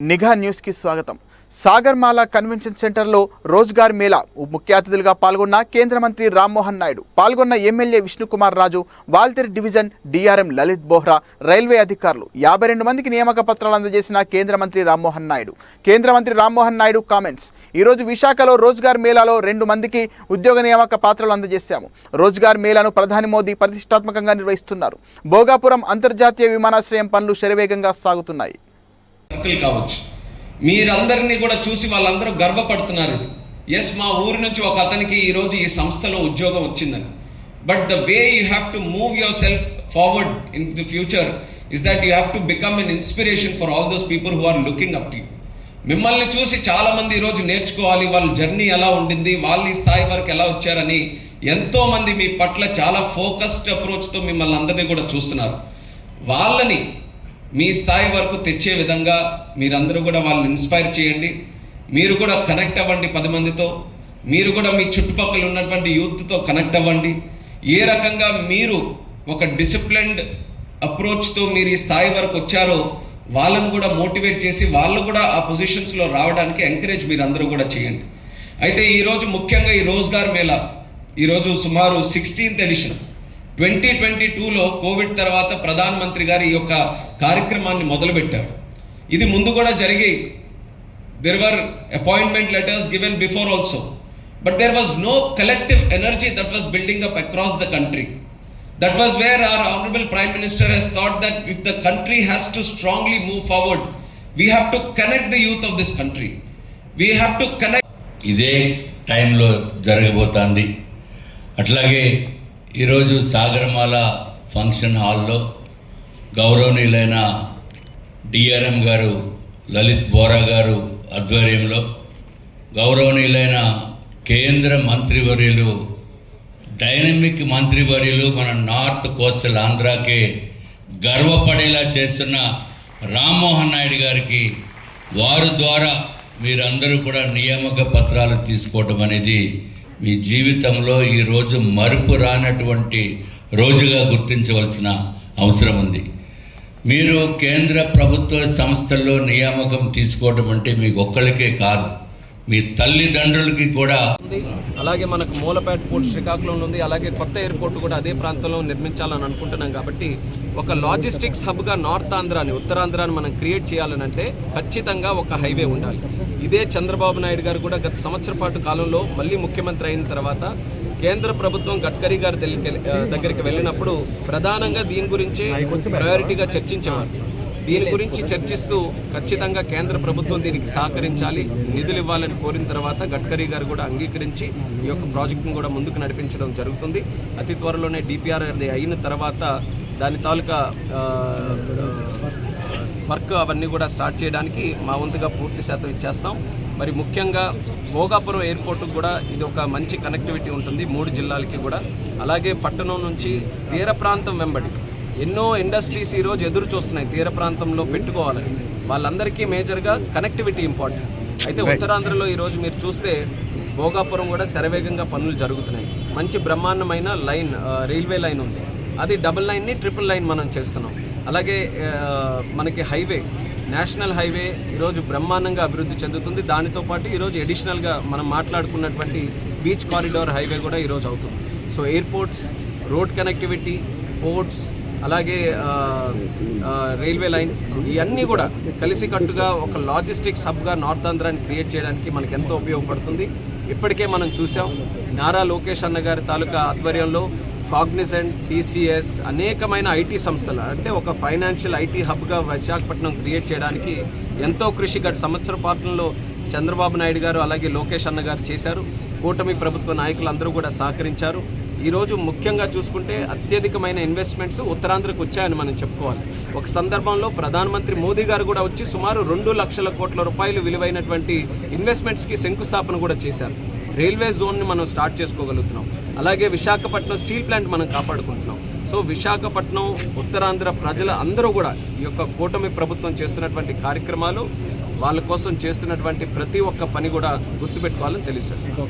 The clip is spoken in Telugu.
నిఘా న్యూస్ కి స్వాగతం. సాగర్మాల కన్వెన్షన్ సెంటర్ లో రోజ్గార్ మేళా ముఖ్య అతిథులుగా పాల్గొన్న కేంద్ర మంత్రి రామ్మోహన్ నాయుడు, పాల్గొన్న MLA Vishnukumar Raju, Waltair division DRM Lalit Bohra, railway అధికారులు 52 మందికి నియామక పత్రాలు అందజేసిన కేంద్ర మంత్రి రామ్మోహన్ నాయుడు. కేంద్ర మంత్రి రామ్మోహన్ నాయుడు కామెంట్స్. ఈ రోజు విశాఖలో రోజ్గార్ మేళాలో 2 మందికి ఉద్యోగ నియామక పత్రాలు అందజేశాము. రోజ్గార్ మేళాను ప్రధాని మోదీ ప్రతిష్టాత్మకంగా నిర్వహిస్తున్నారు. భోగాపురం అంతర్జాతీయ విమానాశ్రయం పనులు శరవేగంగా సాగుతున్నాయి. కావచ్చు, మీరందరినీ కూడా చూసి వాళ్ళందరూ గర్వపడుతున్నారు. ఇది ఎస్, మా ఊరి నుంచి ఒక అతనికి ఈరోజు ఈ సంస్థలో ఉద్యోగం వచ్చిందని. But the way you have to move yourself forward in the future is that you have to become an inspiration for all those people who are looking up to you. మిమ్మల్ని చూసి చాలా మంది ఈరోజు నేర్చుకోవాలి, వాళ్ళ జర్నీ ఎలా ఉండింది, వాళ్ళు ఈ స్థాయి వరకు ఎలా వచ్చారని ఎంతో మంది మీ పట్ల చాలా ఫోకస్డ్ అప్రోచ్తో మిమ్మల్ని అందరినీ కూడా చూస్తున్నారు. వాళ్ళని మీ స్థాయి వరకు తెచ్చే విధంగా మీరందరూ కూడా వాళ్ళని ఇన్స్పైర్ చేయండి. మీరు కూడా కనెక్ట్ అవ్వండి 10 మందితో. మీరు కూడా మీ చుట్టుపక్కల ఉన్నటువంటి యూత్తో కనెక్ట్ అవ్వండి. ఏ రకంగా మీరు ఒక డిసిప్లిన్డ్ అప్రోచ్తో మీరు ఈ స్థాయి వరకు వచ్చారో వాళ్ళను కూడా మోటివేట్ చేసి వాళ్ళు కూడా ఆ పొజిషన్స్లో రావడానికి ఎంకరేజ్ మీరు అందరూ కూడా చేయండి. అయితే ఈరోజు ముఖ్యంగా ఈ రోజ్గార్ మేళా ఈరోజు సుమారు 16th ఎడిషన్. 2022లో కోవిడ్ తర్వాత ప్రధాన మంత్రి గారు ఈ యొక్క కార్యక్రమాన్ని మొదలుపెట్టారు. ఇది ముందు కూడా జరిగి there were appointment letters given before also, but there was no collective energy that was building up across the country. That was where our honorable Prime Minister has thought that if the country has to strongly move forward, we have to connect the youth of this country. We have to connect. ఇదే టైంలో జరగబోతోంది. అట్లాగే ఈరోజు సాగరమాల ఫంక్షన్ హాల్లో గౌరవనీయులైన డిఆర్ఎం గారు లలిత్ బోహ్రా గారు ఆధ్వర్యంలో గౌరవనీయులైన కేంద్ర మంత్రివర్యులు, డైనమిక్ మంత్రివర్యులు, మన నార్త్ కోస్టల్ ఆంధ్రాకే గర్వపడేలా చేస్తున్న రామ్మోహన్ నాయుడు గారికి వారి ద్వారా మీరందరూ కూడా నియామక పత్రాలు తీసుకోవడం అనేది మీ జీవితంలో ఈరోజు మరుపు రానటువంటి రోజుగా గుర్తించవలసిన అవసరం ఉంది. మీరు కేంద్ర ప్రభుత్వ సంస్థల్లో నియామకం తీసుకోవడం అంటే మీకు ఒక్కరికే కాదు, మీ తల్లిదండ్రులకి కూడా. అలాగే మనకు మూలపేట పోర్ట్ శ్రీకాకుళంలో ఉంది. అలాగే కొత్త ఎయిర్పోర్ట్ కూడా అదే ప్రాంతంలో నిర్మించాలని అనుకుంటున్నాం. కాబట్టి ఒక లాజిస్టిక్స్ హబ్గా నార్త్ ఆంధ్రాని, ఉత్తరాంధ్రాని మనం క్రియేట్ చేయాలనంటే ఖచ్చితంగా ఒక హైవే ఉండాలి. ఇదే చంద్రబాబు నాయుడు గారు కూడా గత సంవత్సర పాటు కాలంలో మళ్ళీ ముఖ్యమంత్రి అయిన తర్వాత కేంద్ర ప్రభుత్వం గడ్కరీ గారి దగ్గరికి వెళ్ళినప్పుడు ప్రధానంగా దీని గురించి ప్రయారిటీగా చర్చించేవారు. దీని గురించి చర్చిస్తూ ఖచ్చితంగా కేంద్ర ప్రభుత్వం దీనికి సహకరించాలి, నిధులు ఇవ్వాలని కోరిన తర్వాత గడ్కరీ గారు కూడా అంగీకరించి ఈ యొక్క ప్రాజెక్టును కూడా ముందుకు నడిపించడం జరుగుతుంది. అతి త్వరలోనే డిపిఆర్ అది అయిన తర్వాత దాని తాలూకా వర్క్ అవన్నీ కూడా స్టార్ట్ చేయడానికి మా వంతుగా పూర్తి శాతం ఇచ్చేస్తాం. మరి ముఖ్యంగా భోగాపురం ఎయిర్పోర్టుకు కూడా ఇది ఒక మంచి కనెక్టివిటీ ఉంటుంది 3 జిల్లాలకి కూడా. అలాగే పట్టణం నుంచి తీర ప్రాంతం వెంబడి ఎన్నో ఇండస్ట్రీస్ ఈరోజు ఎదురు చూస్తున్నాయి తీర ప్రాంతంలో పెట్టుకోవాలని. వాళ్ళందరికీ మేజర్గా కనెక్టివిటీ ఇంపార్టెంట్. అయితే ఉత్తరాంధ్రలో ఈరోజు మీరు చూస్తే భోగాపురం కూడా శరవేగంగా పనులు జరుగుతున్నాయి. మంచి బ్రహ్మాండమైన లైన్, రైల్వే లైన్ ఉంది. అది డబుల్ లైన్ని ట్రిపుల్ లైన్ మనం చేస్తున్నాం. అలాగే మనకి హైవే, నేషనల్ హైవే ఈరోజు బ్రహ్మాండంగా అభివృద్ధి చెందుతుంది. దానితో పాటు ఈరోజు ఎడిషనల్గా మనం మాట్లాడుకున్నటువంటి బీచ్ కారిడార్ హైవే కూడా ఈరోజు అవుతుంది. So airports, road connectivity, ports, అలాగే రైల్వే లైన్, ఇవన్నీ కూడా కలిసికట్టుగా ఒక లాజిస్టిక్స్ హబ్గా నార్త్ ఆంధ్రాని క్రియేట్ చేయడానికి మనకు ఎంతో ఉపయోగపడుతుంది. ఇప్పటికే మనం చూసాం నారా లోకేష్ అన్న గారి తాలూకా ఆధ్వర్యంలో కాగ్నిజెంట్, టీసీఎస్, అనేకమైన ఐటీ సంస్థలు, అంటే ఒక ఫైనాన్షియల్ ఐటీ హబ్గా విశాఖపట్నం క్రియేట్ చేయడానికి ఎంతో కృషి గత సంవత్సర పాలనలో చంద్రబాబు నాయుడు గారు అలాగే లోకేష్ అన్న గారు చేశారు. కూటమి ప్రభుత్వ నాయకులు అందరూ కూడా సహకరించారు. ఈరోజు ముఖ్యంగా చూసుకుంటే అత్యధికమైన ఇన్వెస్ట్మెంట్స్ ఉత్తరాంధ్రకు వచ్చాయని మనం చెప్పుకోవాలి. ఒక సందర్భంలో ప్రధానమంత్రి మోదీ గారు కూడా వచ్చి సుమారు 2 లక్షల కోట్ల రూపాయలు విలువైనటువంటి ఇన్వెస్ట్మెంట్స్కి శంకుస్థాపన కూడా చేశారు. రైల్వే జోన్ని మనం స్టార్ట్ చేసుకోగలుగుతున్నాం. అలాగే విశాఖపట్నం స్టీల్ ప్లాంట్ మనం కాపాడుకుంటున్నాం. సో విశాఖపట్నం, ఉత్తరాంధ్ర ప్రజల అందరూ కూడా ఈ యొక్క కూటమి ప్రభుత్వం చేస్తున్నటువంటి కార్యక్రమాలు, వాళ్ళ కోసం చేస్తున్నటువంటి ప్రతి ఒక్క పని కూడా గుర్తుపెట్టుకోవాలని తెలియజేస్తున్నాం.